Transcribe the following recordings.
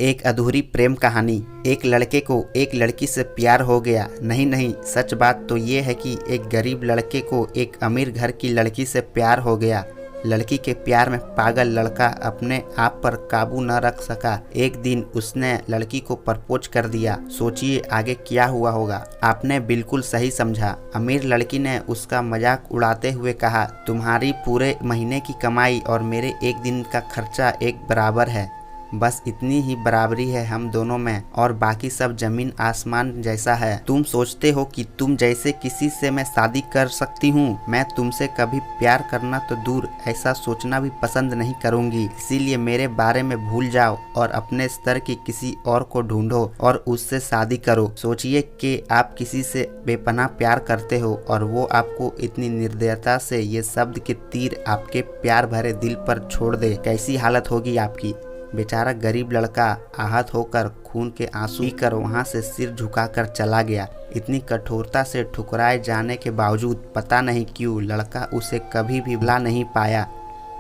एक अधूरी प्रेम कहानी। एक लड़के को एक लड़की से प्यार हो गया। नहीं नहीं, सच बात तो ये है कि एक गरीब लड़के को एक अमीर घर की लड़की से प्यार हो गया। लड़की के प्यार में पागल लड़का अपने आप पर काबू न रख सका। एक दिन उसने लड़की को प्रपोज कर दिया। सोचिए आगे क्या हुआ होगा। आपने बिल्कुल सही समझा। अमीर लड़की ने उसका मजाक उड़ाते हुए कहा, तुम्हारी पूरे महीने की कमाई और मेरे एक दिन का खर्चा एक बराबर है। बस इतनी ही बराबरी है हम दोनों में, और बाकी सब जमीन आसमान जैसा है। तुम सोचते हो कि तुम जैसे किसी से मैं शादी कर सकती हूँ। मैं तुमसे कभी प्यार करना तो दूर, ऐसा सोचना भी पसंद नहीं करूँगी। इसीलिए मेरे बारे में भूल जाओ और अपने स्तर की किसी और को ढूंढो और उससे शादी करो। सोचिए कि आप किसी से बेपनाह प्यार करते हो और वो आपको इतनी निर्दयता से ये शब्द के तीर आपके प्यार भरे दिल पर छोड़ दे। कैसी हालत होगी आपकी। बेचारा गरीब लड़का आहत होकर खून के आंसू पीकर वहां से सिर झुकाकर चला गया। इतनी कठोरता से ठुकराए जाने के बावजूद पता नहीं क्यों लड़का उसे कभी भी भुला नहीं पाया।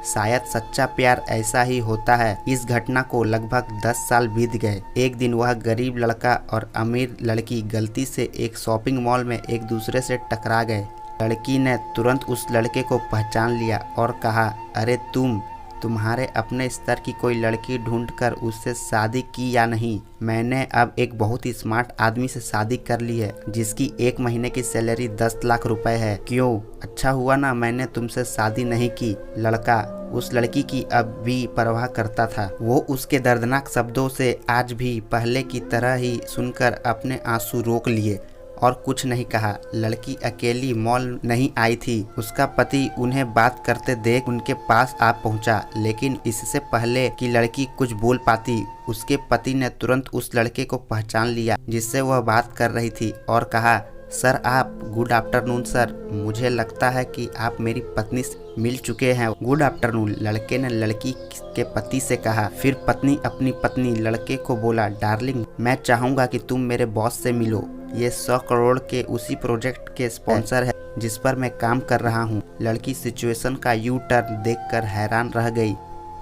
शायद सच्चा प्यार ऐसा ही होता है। इस घटना को लगभग 10 साल बीत गए। एक दिन वह गरीब लड़का और अमीर लड़की गलती से एक शॉपिंग मॉल में एक दूसरे से टकरा गए। लड़की ने तुरंत उस लड़के को पहचान लिया और कहा, अरे तुम्हारे अपने स्तर की कोई लड़की ढूंढकर उससे शादी की या नहीं? मैंने अब एक बहुत ही स्मार्ट आदमी से शादी कर ली है जिसकी एक महीने की सैलरी 10 लाख रुपए है। क्यों, अच्छा हुआ ना मैंने तुमसे शादी नहीं की। लड़का उस लड़की की अब भी परवाह करता था। वो उसके दर्दनाक शब्दों से आज भी पहले की तरह ही सुनकर अपने आंसू रोक लिए और कुछ नहीं कहा। लड़की अकेली मॉल नहीं आई थी। उसका पति उन्हें बात करते देख उनके पास आ पहुंचा, लेकिन इससे पहले कि लड़की कुछ बोल पाती उसके पति ने तुरंत उस लड़के को पहचान लिया जिससे वह बात कर रही थी और कहा, सर आप। गुड आफ्टरनून सर, मुझे लगता है कि आप मेरी पत्नी से मिल चुके हैं। गुड आफ्टरनून, लड़के ने लड़की के पति से कहा। फिर पत्नी अपनी पत्नी लड़के को बोला, डार्लिंग मैं चाहूँगा कि तुम मेरे बॉस से मिलो। ये 100 करोड़ के उसी प्रोजेक्ट के स्पॉन्सर है जिस पर मैं काम कर रहा हूँ। लड़की सिचुएशन का यू टर्न देखकर हैरान रह गई।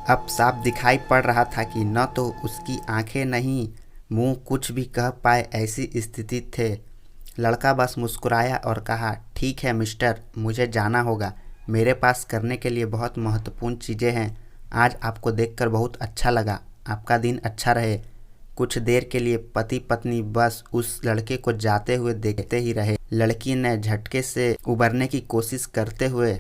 अब साफ दिखाई पड़ रहा था कि न तो उसकी आंखें नहीं मुंह कुछ भी कह पाए ऐसी स्थिति थे। लड़का बस मुस्कुराया और कहा, ठीक है मिस्टर, मुझे जाना होगा। मेरे पास करने के लिए बहुत महत्वपूर्ण चीज़ें हैं। आज आपको देखकर बहुत अच्छा लगा। आपका दिन अच्छा रहे। कुछ देर के लिए पति पत्नी बस उस लड़के को जाते हुए देखते ही रहे। लड़की ने झटके से उबरने की कोशिश करते हुए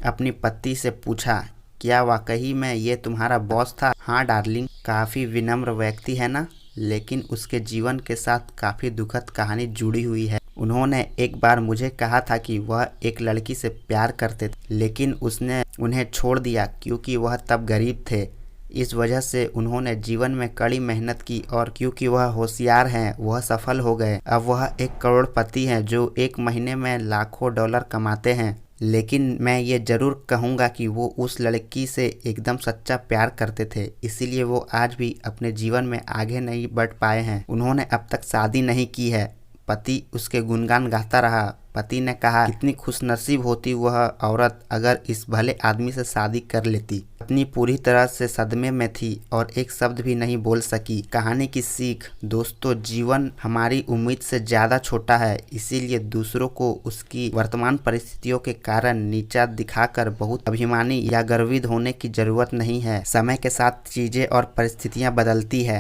अपनी पति से पूछा, क्या वाकई में ये तुम्हारा बॉस था? हाँ डार्लिंग, काफ़ी विनम्र व्यक्ति है ना, लेकिन उसके जीवन के साथ काफ़ी दुखद कहानी जुड़ी हुई है। उन्होंने एक बार मुझे कहा था कि वह एक लड़की से प्यार करते थे, लेकिन उसने उन्हें छोड़ दिया क्योंकि वह तब गरीब थे। इस वजह से उन्होंने जीवन में कड़ी मेहनत की और क्योंकि वह होशियार हैं वह सफल हो गए। अब वह एक करोड़पति हैं जो एक महीने में लाखों डॉलर कमाते हैं। लेकिन मैं ये जरूर कहूँगा कि वो उस लड़की से एकदम सच्चा प्यार करते थे, इसीलिए वो आज भी अपने जीवन में आगे नहीं बढ़ पाए हैं। उन्होंने अब तक शादी नहीं की है। पति उसके गुणगान गाता रहा। पति ने कहा, कितनी खुशनसीब होती वह औरत अगर इस भले आदमी से शादी कर लेती। पत्नी पूरी तरह से सदमे में थी और एक शब्द भी नहीं बोल सकी। कहानी की सीख, दोस्तों जीवन हमारी उम्मीद से ज़्यादा छोटा है, इसीलिए दूसरों को उसकी वर्तमान परिस्थितियों के कारण नीचा दिखाकर बहुत अभिमानी या गर्वित होने की जरूरत नहीं है। समय के साथ चीज़ें और परिस्थितियाँ बदलती है।